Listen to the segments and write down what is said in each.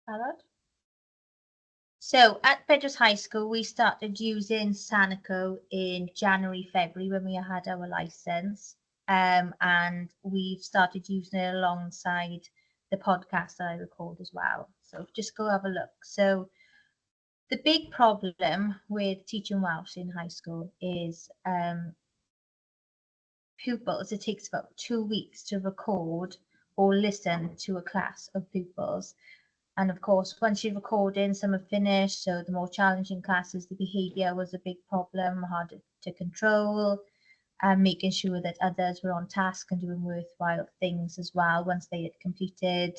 Barod? So at Bedwas High School, we started using Sanico in January, February when we had our license. And we've started using it alongside the podcast that I record as well. So just go have a look. So the big problem with teaching Welsh in high school is pupils. It takes about 2 weeks to record or listen to a class of pupils. And of course, once you're recording, some are finished. So the more challenging classes, the behaviour was a big problem, harder to control, and making sure that others were on task and doing worthwhile things as well once they had completed.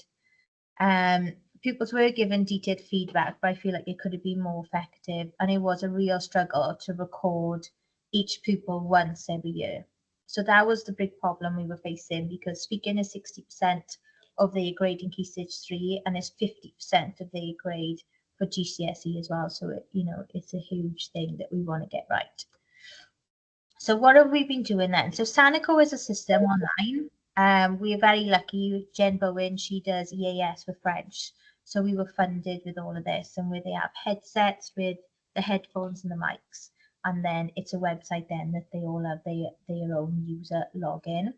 Pupils were given detailed feedback, but I feel like it could have been more effective. And it was a real struggle to record each pupil once every year. So that was the big problem we were facing, because speaking is 60% of their grade in Key Stage 3 and it's 50% of their grade for GCSE as well. So, it's a huge thing that we want to get right. So what have we been doing then? So Sanico is a system online. We are very lucky. Jen Bowen, she does EAS for French. So we were funded with all of this, and where they have headsets with the headphones and the mics. And then it's a website then that they all have their own user login.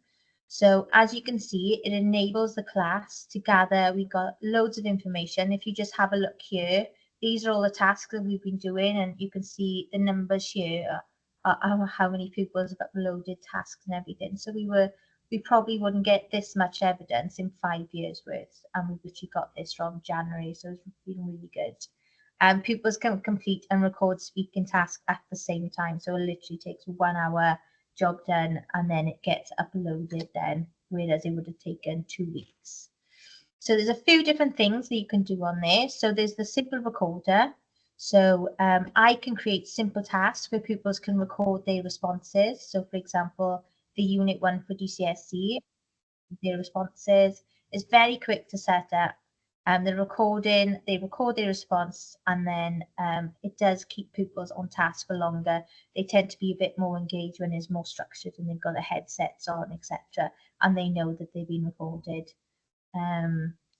So as you can see, it enables the class to gather. We've got loads of information. If you just have a look here, these are all the tasks that we've been doing, and you can see the numbers here, how many pupils have uploaded tasks and everything. So we probably wouldn't get this much evidence in 5 years worth, and we literally got this from January, so it's been really good. Pupils can complete and record speaking tasks at the same time, so it literally takes 1 hour, job done, and then it gets uploaded then, whereas it would have taken 2 weeks. So there's a few different things that you can do on there. So there's the simple recorder. So I can create simple tasks where pupils can record their responses. So for example, the Unit 1 for GCSE, their responses is very quick to set up. They record their response, and then it does keep pupils on task for longer. They tend to be a bit more engaged when it's more structured and they've got the headsets on, etc. And they know that they've been recorded.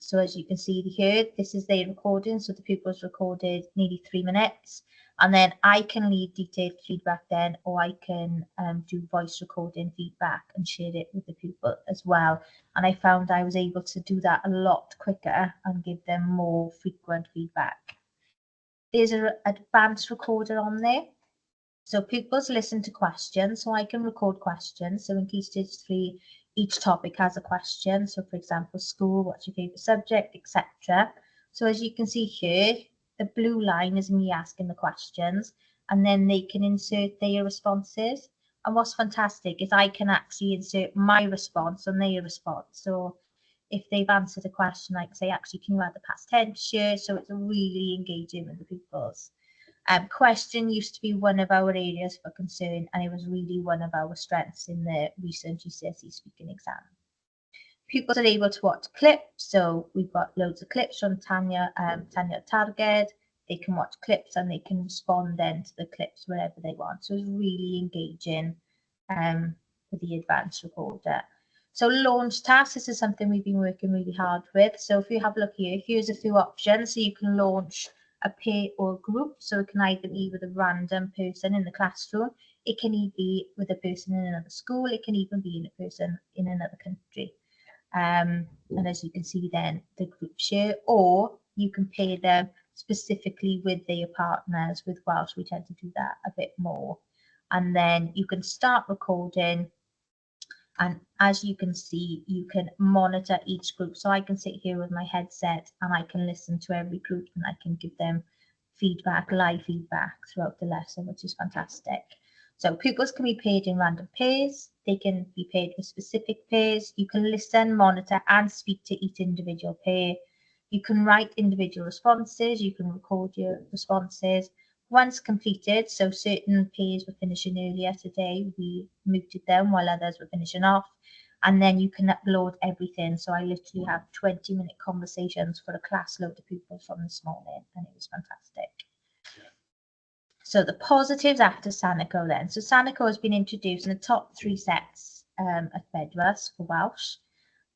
So as you can see here, this is their recording. So the pupils recorded nearly 3 minutes, and then I can leave detailed feedback then, or I can do voice recording feedback and share it with the pupil as well. And I found I was able to do that a lot quicker and give them more frequent feedback. There's an advanced recorder on there. So pupils listen to questions, so I can record questions. So in Key Stage 3, each topic has a question. So for example, school, what's your favourite subject, etc. So as you can see here, the blue line is me asking the questions, and then they can insert their responses. And what's fantastic is I can actually insert my response and their response. So if they've answered a question, I can say, actually, can you add the past tense here? So it's really engaging with the pupils. Question used to be one of our areas for concern, and it was really one of our strengths in the recent GCSE speaking exam. Pupils are able to watch clips, so we've got loads of clips from Tanya Targed. They can watch clips and they can respond then to the clips wherever they want. So it's really engaging with the advanced recorder. So launch tasks, this is something we've been working really hard with. So if you have a look here, here's a few options. So you can launch a pair or a group. So it can either be with a random person in the classroom. It can be with a person in another school. It can even be in a person in another country. And as you can see then, the group share, or you can pair them specifically with their partners. With Welsh, we tend to do that a bit more. And then you can start recording. And as you can see, you can monitor each group. So I can sit here with my headset and I can listen to every group and I can give them feedback, live feedback throughout the lesson, which is fantastic. So pupils can be paired in random pairs. They can be paired with specific pairs. You can listen, monitor, and speak to each individual pair. You can write individual responses. You can record your responses. Once completed, so certain pairs were finishing earlier today, we muted them while others were finishing off. And then you can upload everything. So I literally have 20-minute conversations for a class load of pupils from this morning, and it was fantastic. So the positives after Sanico then. So Sanico has been introduced in the top 3 sets at Bedwas for Welsh.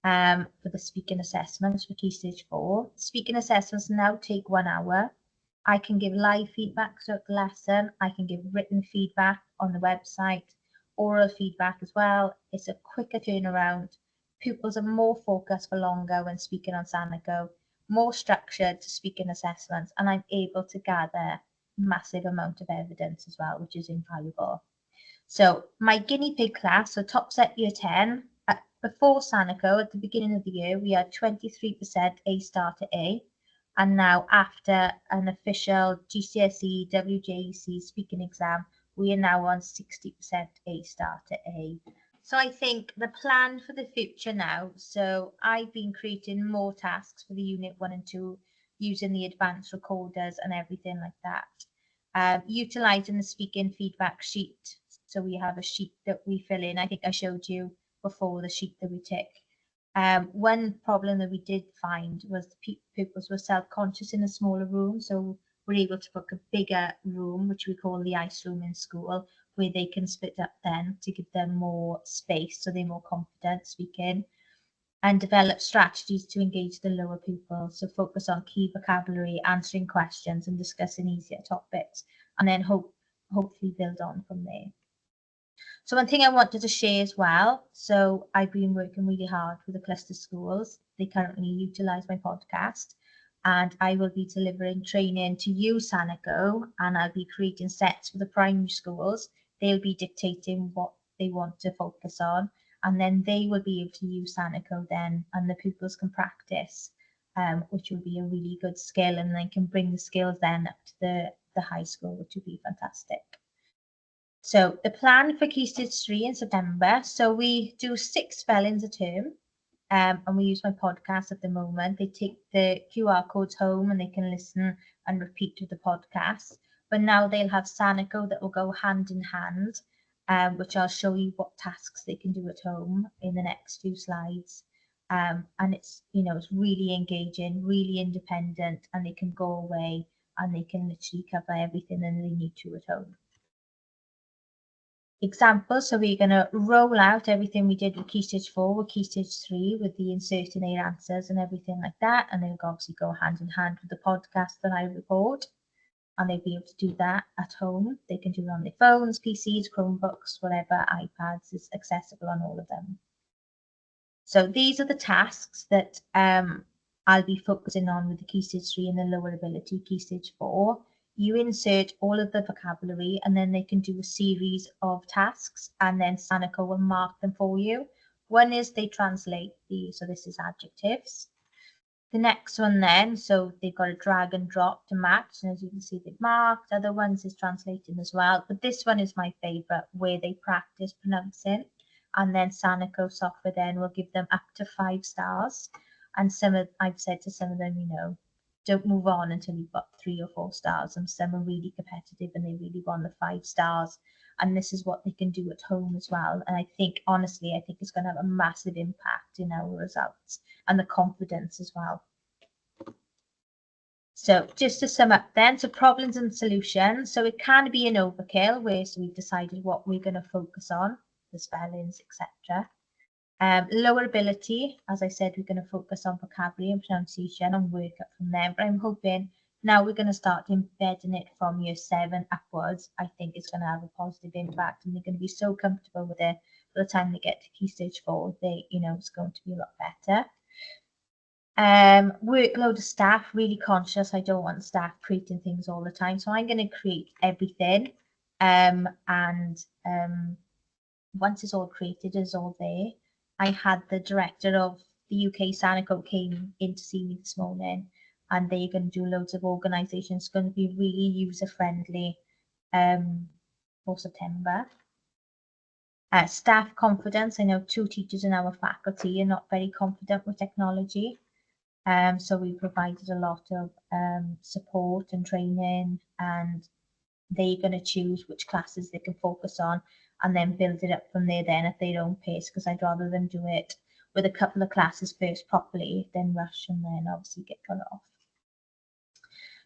for the speaking assessments for Key Stage 4. Speaking assessments now take 1 hour. I can give live feedback throughout the lesson. I can give written feedback on the website, oral feedback as well. It's a quicker turnaround. Pupils are more focused for longer when speaking on Sanaco, more structured to speaking assessments, and I'm able to gather massive amount of evidence as well, which is invaluable. So my guinea pig class, so top set year 10, before Sanaco at the beginning of the year, we had 23% A star to A. And now after an official GCSE, WJEC speaking exam, we are now on 60% A star to A. So I think the plan for the future now, so I've been creating more tasks for the unit 1 and 2 using the advanced recorders and everything like that. Utilising the speaking feedback sheet. So we have a sheet that we fill in. I think I showed you before the sheet that we tick. One problem that we did find was the pupils were self-conscious in a smaller room. So we're able to book a bigger room, which we call the ice room in school, where they can split up then to give them more space so they're more confident speaking, and develop strategies to engage the lower pupils. So focus on key vocabulary, answering questions and discussing easier topics, and then hopefully build on from there. So one thing I wanted to share as well, so I've been working really hard with the cluster schools. They currently utilise my podcast, and I will be delivering training to use Sanaco, and I'll be creating sets for the primary schools. They'll be dictating what they want to focus on, and then they will be able to use Sanaco then, and the pupils can practice, which will be a really good skill, and they can bring the skills then up to the high school, which would be fantastic. So the plan for Key Stage 3 in September, so we do 6 spellings a term, and we use my podcast at the moment. They take the QR codes home and they can listen and repeat to the podcast. But now they'll have Sanaco that will go hand in hand, which I'll show you what tasks they can do at home in the next few slides. And it's, it's really engaging, really independent, and they can go away and they can literally cover everything that they need to at home. Examples, so we're going to roll out everything we did with Key Stage 4 with Key Stage 3 with the inserting their answers and everything like that, and they'll obviously go hand in hand with the podcast that I record, and they'll be able to do that at home. They can do it on their phones, PCs, Chromebooks, whatever, iPads, is accessible on all of them. So these are the tasks that I'll be focusing on with the Key Stage 3 and the lower ability Key Stage 4. You insert all of the vocabulary and then they can do a series of tasks, and then Sanaco will mark them for you. One is they translate so this is adjectives. The next one then, so they've got a drag and drop to match, and as you can see they've marked. Other ones is translating as well, but this one is my favorite, where they practice pronouncing, and then Sanaco software then will give them up to 5 stars. And I've said to some of them, don't move on until you've got 3 or 4 stars, and some are really competitive and they really want the 5 stars, and this is what they can do at home as well. And I think honestly it's going to have a massive impact in our results and the confidence as well. So just to sum up then, so problems and solutions. So it can be an overkill where we've decided what we're going to focus on, the spellings, etc. Lower ability, as I said, we're going to focus on vocabulary and pronunciation and work up from there. But I'm hoping now we're going to start embedding it from year 7 upwards. I think it's going to have a positive impact, and they're going to be so comfortable with it by the time they get to Key Stage 4. It's going to be a lot better. Workload of staff, really conscious. I don't want staff creating things all the time, so I'm going to create everything. Once it's all created, it's all there. I had the director of the UK Sanaco came in to see me this morning, and they're going to do loads of organisation. It's going to be really user friendly for September. Staff confidence. I know 2 teachers in our faculty are not very confident with technology. So we provided a lot of support and training, and they're going to choose which classes they can focus on and then build it up from there then at their own pace, because I'd rather them do it with a couple of classes first properly than rush and then obviously get cut off.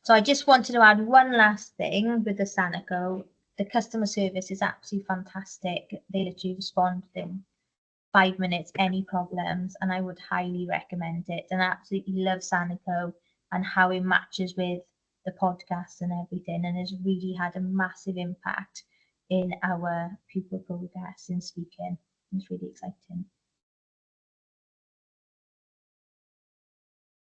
So I just wanted to add one last thing with the Sanaco. The customer service is absolutely fantastic. They literally respond within 5 minutes, any problems, and I would highly recommend it. And I absolutely love Sanico and how it matches with the podcast and everything, and has really had a massive impact in our pupil progress in speaking. It's really exciting.